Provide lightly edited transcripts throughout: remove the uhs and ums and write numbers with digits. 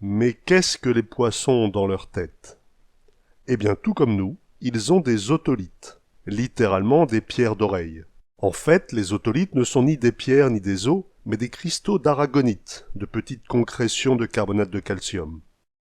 Mais qu'est-ce que les poissons ont dans leur tête? Eh bien, tout comme nous, ils ont des otolithes, littéralement des pierres d'oreille. En fait, les otolithes ne sont ni des pierres ni des os, mais des cristaux d'aragonite, de petites concrétions de carbonate de calcium.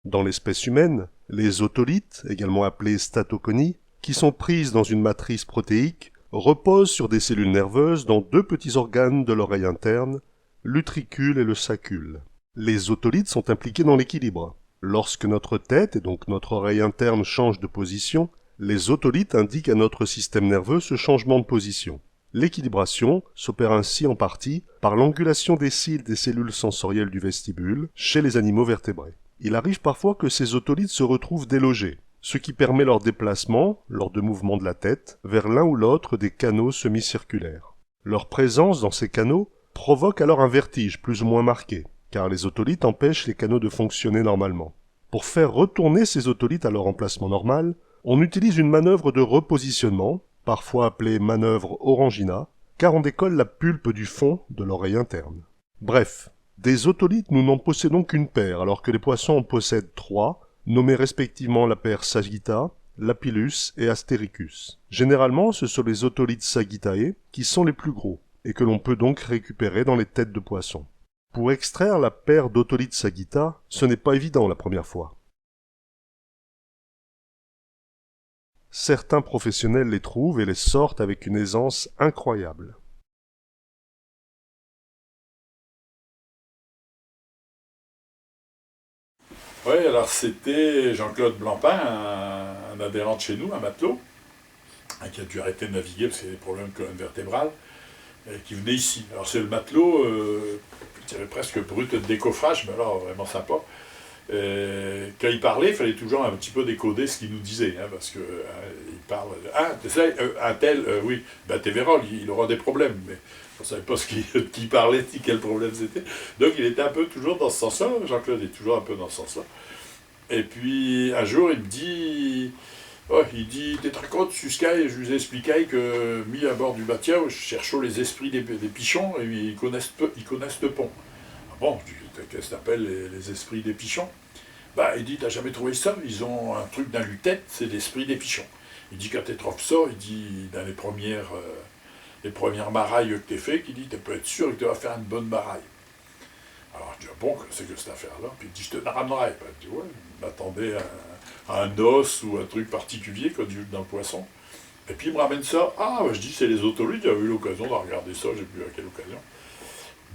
Dans l'espèce humaine, les otolithes, également appelés statoconies, qui sont prises dans une matrice protéique, reposent sur des cellules nerveuses dans deux petits organes de l'oreille interne, l'utricule et le sacule. Les otolithes sont impliqués dans l'équilibre. Lorsque notre tête et donc notre oreille interne changent de position, les otolithes indiquent à notre système nerveux ce changement de position. L'équilibration s'opère ainsi en partie par l'angulation des cils des cellules sensorielles du vestibule chez les animaux vertébrés. Il arrive parfois que ces otolithes se retrouvent délogés, ce qui permet leur déplacement, lors de mouvements de la tête, vers l'un ou l'autre des canaux semi-circulaires. Leur présence dans ces canaux provoque alors un vertige plus ou moins marqué, car les otolithes empêchent les canaux de fonctionner normalement. Pour faire retourner ces otolithes à leur emplacement normal, on utilise une manœuvre de repositionnement, parfois appelée manœuvre Orangina, car on décolle la pulpe du fond de l'oreille interne. Bref, des otolithes nous n'en possédons qu'une paire, alors que les poissons en possèdent trois, nommés respectivement la paire Sagitta, Lapillus et Astericus. Généralement, ce sont les otolithes Sagittae qui sont les plus gros, et que l'on peut donc récupérer dans les têtes de poissons. Pour extraire la paire d'otolithes Sagitta, ce n'est pas évident la première fois. Certains professionnels les trouvent et les sortent avec une aisance incroyable. Oui, alors c'était Jean-Claude Blancpain, un adhérent de chez nous, un matelot, qui a dû arrêter de naviguer parce qu'il a des problèmes de colonne vertébrale, et qui venait ici. Alors c'est le matelot, je dirais presque brut de décoffrage, mais alors vraiment sympa. Quand il parlait, il fallait toujours un petit peu décoder ce qu'il nous disait, hein, parce que il parle. Ah, tu sais, un tel, oui, ben Tévérol, il aura des problèmes, mais on ne savait pas qui parlait, ni quel problème c'était. Donc il était un peu toujours dans ce sens-là, Jean-Claude est toujours un peu dans ce sens-là. Et puis un jour, il me dit. Oh, il dit, t'es très compte, Suscaille, je lui ai expliqué que, mis à bord du bateau, je cherche les esprits des pichons, et ils connaissent le pont. Ah bon, je dis, qu'est-ce que t'appelles les esprits des pichons? Bah, il dit, t'as jamais trouvé ça? Ils ont un truc dans l'utète, c'est l'esprit des pichons. Il dit, quand tu trouves ça, il dit, dans les premières marailles que t'es fait, il dit, tu peux être sûr que tu vas faire une bonne maraille. Alors je dis, ah bon, c'est que cette affaire-là? Puis il dit, je te la ramènerai. Ben, je dis, ouais, il m'attendait à un os ou un truc particulier, comme dans le poisson. Et puis il me ramène ça. Ah, ben, je dis, c'est les otolithes, j'avais eu l'occasion de regarder ça, j'ai vu à quelle occasion.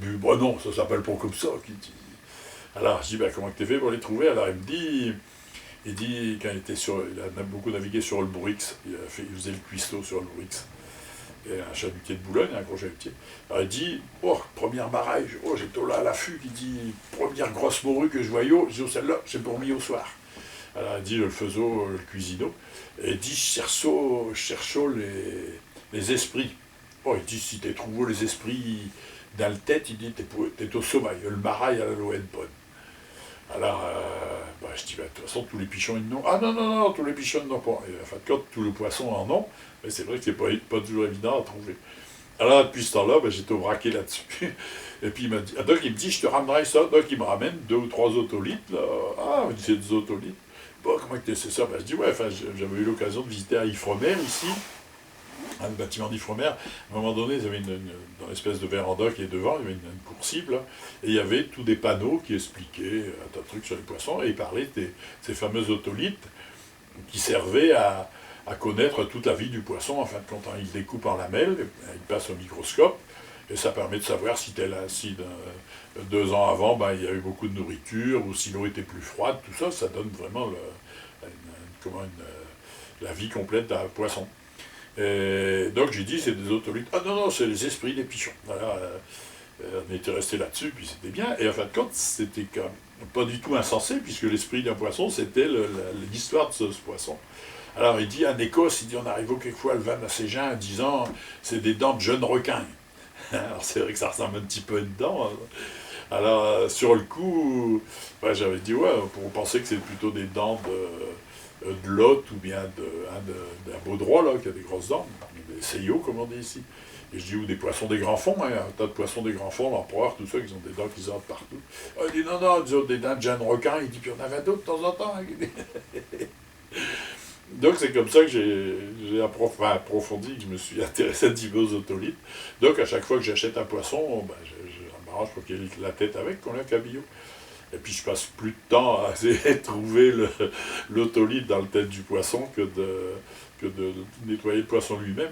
Mais bon, non, ça s'appelle pas comme ça. Qu'il dit. Alors je dis, ben, comment tu fait pour les trouver? Alors il dit, quand il a beaucoup navigué sur le Brix, il faisait le cuistot sur le Brix. Et un chalutier de Boulogne, un gros chalutier. Alors il dit, oh, première maraille, j'étais là à l'affût, il dit, première grosse morue que je voyais, je dis, oh, celle-là, c'est pour mis au soir. Alors il dit, le faiseau, le cuisineau, et il dit, chercho les esprits. Oh, il dit, si tu trouves les esprits dans le tête, il dit, t'es au sommeil, le maraille à la loenne bonne. Alors, bah, je dis, bah, de toute façon, tous les pichons, ils n'ont. Ah non, non, non, tous les pichons, ils n'ont pas. Et en fin de compte, tous les poissons en ont, mais c'est vrai que c'est pas toujours évident à trouver. Alors, depuis ce temps-là, bah, j'étais au braquet là-dessus. Et puis, il m'a dit, donc, il me dit, je te ramènerai ça. Donc, il me ramène 2 ou 3 otolithes, là. Ah, il me dit, c'est des otolithes. Bon, comment que c'est ça? Ben, je dis, ouais, enfin, j'avais eu l'occasion de visiter à Ifremer, ici, le bâtiment d'Ifremer. À un moment donné, ils avaient dans l'espèce de véranda qui est devant, il y avait une coursive, là, et il y avait tous des panneaux qui expliquaient un tas de trucs sur les poissons, et ils parlaient de ces fameux otolithes qui servaient à connaître toute la vie du poisson. En fin de compte, il découpe en lamelles, il passe au microscope, et ça permet de savoir si 2 ans avant, ben, il y a eu beaucoup de nourriture, ou si l'eau était plus froide, tout ça, ça donne vraiment la vie complète d'un poisson. Et donc j'ai dit, c'est des otolithes. Ah non, non, c'est les esprits des pichons. Voilà, on était resté là-dessus, puis c'était bien. Et en fin de compte, c'était quand même pas du tout insensé, puisque l'esprit d'un poisson, c'était l'histoire de ce poisson. Alors il dit, en Écosse, il dit, on arrive quelquefois à le vin à ces gens en disant, c'est des dents de jeunes requins. Alors c'est vrai que ça ressemble un petit peu à une dent. Hein. Alors sur le coup, j'avais dit, ouais, on pensait que c'est plutôt des dents de l'hôte ou bien d'un baudroie, là, qui a des grosses dents, des seiyos, comme on dit ici. Et je dis, ou des poissons des grands fonds, hein, un tas de poissons des grands fonds, l'empereur, tout ça, qui ont des dents qui sortent partout. Il dit, non, non, des dents de Jeanne requin, il dit, puis on avait d'autres de temps en temps. Donc c'est comme ça que j'ai approfondi, que je me suis intéressé un petit peu aux otolithes. Donc à chaque fois que j'achète un poisson, ben, je m'arrange pour qu'il ait la tête avec, qu'on ait un cabillaud. Et puis je passe plus de temps à essayer de trouver l'otolithe dans le tête du poisson que de nettoyer le poisson lui-même.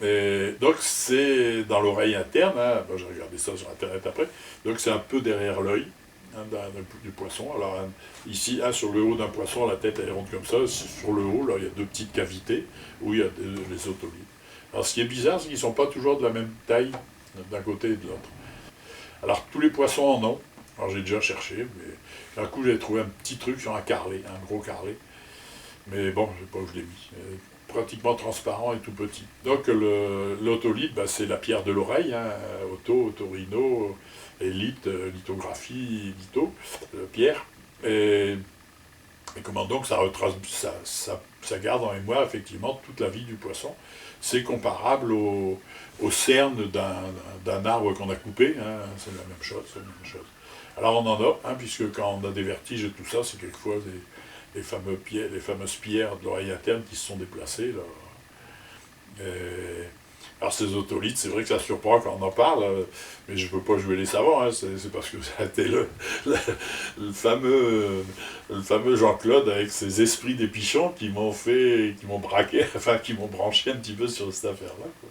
Et donc c'est dans l'oreille interne, hein, j'ai regardé ça sur internet après, donc c'est un peu derrière l'œil hein, du poisson. Alors ici, sur le haut d'un poisson, la tête elle est ronde comme ça, sur le haut, là, il y a deux petites cavités où il y a les otolithes. Alors ce qui est bizarre, c'est qu'ils ne sont pas toujours de la même taille d'un côté et de l'autre. Alors tous les poissons en ont, alors j'ai déjà cherché, mais d'un coup j'ai trouvé un petit truc sur un carlet, un gros carlet, mais bon, je ne sais pas où je l'ai mis. Pratiquement transparent et tout petit. Donc l'otolithe, bah, c'est la pierre de l'oreille, hein, otorino, et lithographie, pierre. Et comment donc ça garde en mémoire effectivement toute la vie du poisson. C'est comparable au cerne d'un arbre qu'on a coupé, hein, c'est la même chose, Alors on en a, hein, puisque quand on a des vertiges et tout ça, c'est quelquefois les fameuses pierres de l'oreille interne qui se sont déplacées. Là. Alors ces otolithes, c'est vrai que ça surprend quand on en parle, mais je ne peux pas jouer les savants, hein, c'est parce que ça a été le fameux Jean-Claude avec ses esprits des pichons qui m'ont braqué, enfin qui m'ont branché un petit peu sur cette affaire-là. Quoi.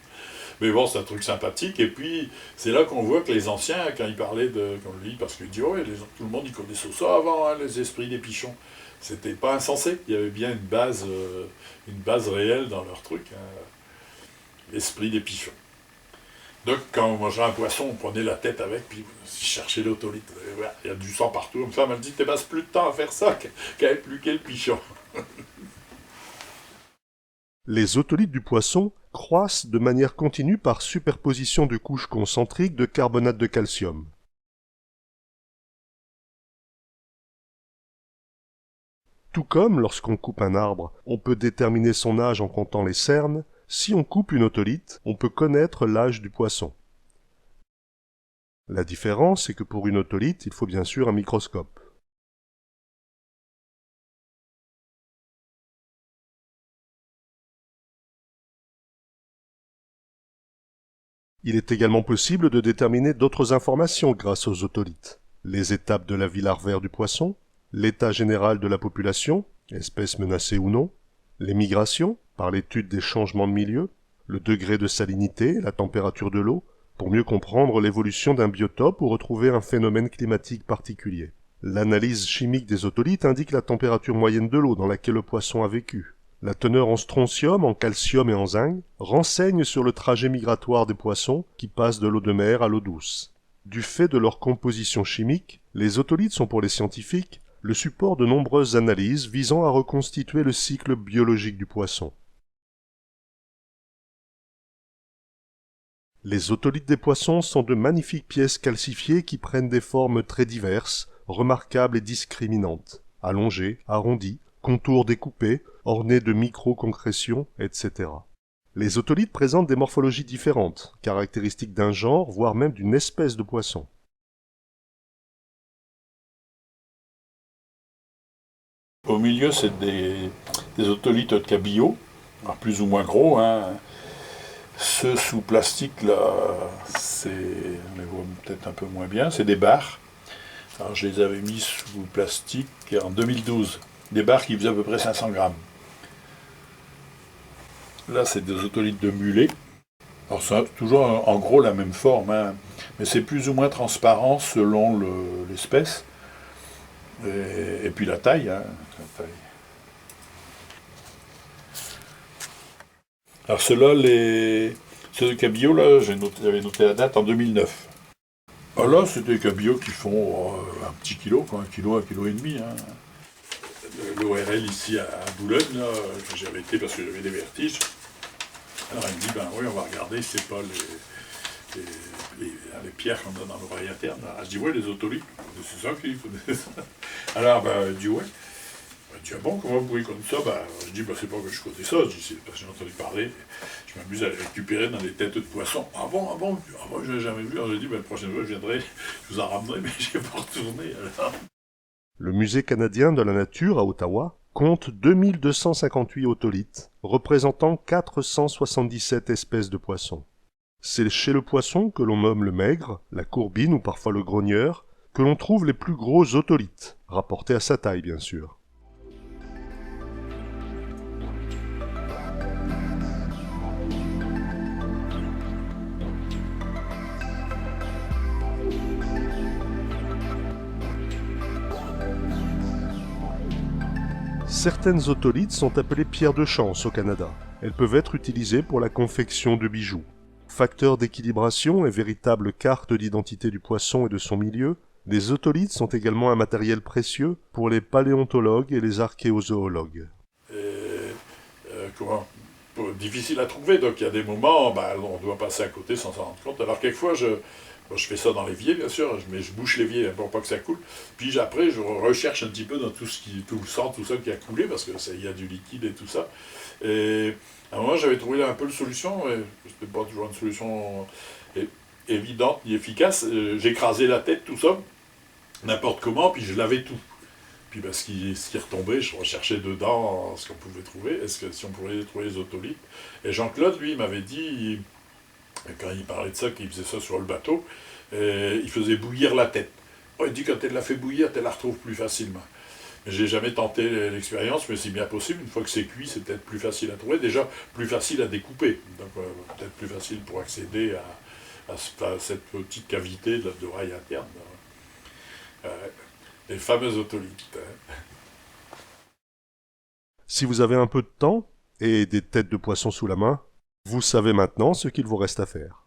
Mais bon, c'est un truc sympathique, et puis c'est là qu'on voit que les anciens, quand ils parlaient comme lui, parce qu'ils disent, ouais, tout le monde y connaissait ça avant, hein, les esprits des pichons. C'était pas insensé, il y avait bien une base réelle dans leur truc, hein, l'esprit des pichons. Donc quand on mangeait un poisson, on prenait la tête avec, puis on cherchait l'otolithe. Il y a du sang partout, comme ça, on m'a dit, tu passes plus de temps à faire ça qu'à épluquer le pichon. Les otolithes du poisson croissent de manière continue par superposition de couches concentriques de carbonate de calcium. Tout comme, lorsqu'on coupe un arbre, on peut déterminer son âge en comptant les cernes, si on coupe une otolithe, on peut connaître l'âge du poisson. La différence, c'est que pour une otolithe, il faut bien sûr un microscope. Il est également possible de déterminer d'autres informations grâce aux otolithes. Les étapes de la vie larvaire du poisson, l'état général de la population, espèce menacée ou non, les migrations, par l'étude des changements de milieu, le degré de salinité, la température de l'eau, pour mieux comprendre l'évolution d'un biotope ou retrouver un phénomène climatique particulier. L'analyse chimique des otolithes indique la température moyenne de l'eau dans laquelle le poisson a vécu. La teneur en strontium, en calcium et en zinc renseigne sur le trajet migratoire des poissons qui passent de l'eau de mer à l'eau douce. Du fait de leur composition chimique, les otolithes sont pour les scientifiques le support de nombreuses analyses visant à reconstituer le cycle biologique du poisson. Les otolithes des poissons sont de magnifiques pièces calcifiées qui prennent des formes très diverses, remarquables et discriminantes, allongées, arrondies, contours découpés, ornés de micro-concrétions, etc. Les otolithes présentent des morphologies différentes, caractéristiques d'un genre, voire même d'une espèce de poisson. Au milieu, c'est des otolithes de cabillaud, plus ou moins gros. Hein. Ceux sous plastique, là, on les voit peut-être un peu moins bien, c'est des barres. Alors, je les avais mis sous plastique en 2012. Des barres qui faisaient à peu près 500 grammes. Là, c'est des otolithes de mulet. Alors, c'est toujours en gros la même forme, hein, mais c'est plus ou moins transparent selon l'espèce. Et puis la taille, hein, Alors ceux-là, ceux de cabillaud, là, j'avais noté la date en 2009. Alors là, c'est des cabillauds qui font un petit kilo, quoi, 1 kilo et demi. Hein. L'ORL ici à Boulogne, là, que j'avais été parce que j'avais des vertiges. Alors il me dit, ben oui, on va regarder si c'est pas les pierres qu'on a dans l'oreille interne. Alors, je dis, oui, les otolithes, c'est ça qu'il faut. Alors, ben, il dit, ouais. Elle dit, ah bon, comment vous pouvez connaître ça? Je dis, c'est pas que je connais ça, je dis, c'est parce que j'ai entendu parler, je m'amuse à les récupérer dans des têtes de poisson. Ah bon, je l'ai jamais vu. Alors j'ai dit, la prochaine fois je viendrai, je vous en ramenerai, mais je vais pas retourner. Alors. Le Musée canadien de la nature à Ottawa compte 2258 otolithes, représentant 477 espèces de poissons. C'est chez le poisson que l'on nomme le maigre, la courbine ou parfois le grogneur, que l'on trouve les plus gros otolithes, rapportés à sa taille bien sûr. Certaines otolithes sont appelées pierres de chance au Canada. Elles peuvent être utilisées pour la confection de bijoux. Facteurs d'équilibration et véritable carte d'identité du poisson et de son milieu, les otolithes sont également un matériel précieux pour les paléontologues et les archéozoologues. Difficile à trouver, donc il y a des moments, on doit passer à côté sans s'en rendre compte. Alors quelquefois, je fais ça dans l'évier, bien sûr, mais je bouche l'évier pour pas que ça coule. Puis après, je recherche un petit peu dans tout le sang, tout ça qui a coulé, parce qu'il y a du liquide et tout ça. Et à un moment, j'avais trouvé un peu de solution, mais c'était pas toujours une solution évidente ni efficace. J'écrasais la tête, tout ça, n'importe comment, puis je lavais tout. Puis ce qui retombait, je recherchais dedans ce qu'on pouvait trouver, si on pouvait trouver les otolithes. Et Jean-Claude, lui, m'avait dit, quand il parlait de ça, qu'il faisait ça sur le bateau, il faisait bouillir la tête. Il dit, quand elle la fait bouillir, tu la retrouves plus facilement. J'ai jamais tenté l'expérience, mais c'est bien possible. Une fois que c'est cuit, c'est peut-être plus facile à trouver. Déjà, plus facile à découper. Donc, peut-être plus facile pour accéder à cette petite cavité d'oreille interne. Les fameux otolithes. Si vous avez un peu de temps et des têtes de poisson sous la main, vous savez maintenant ce qu'il vous reste à faire.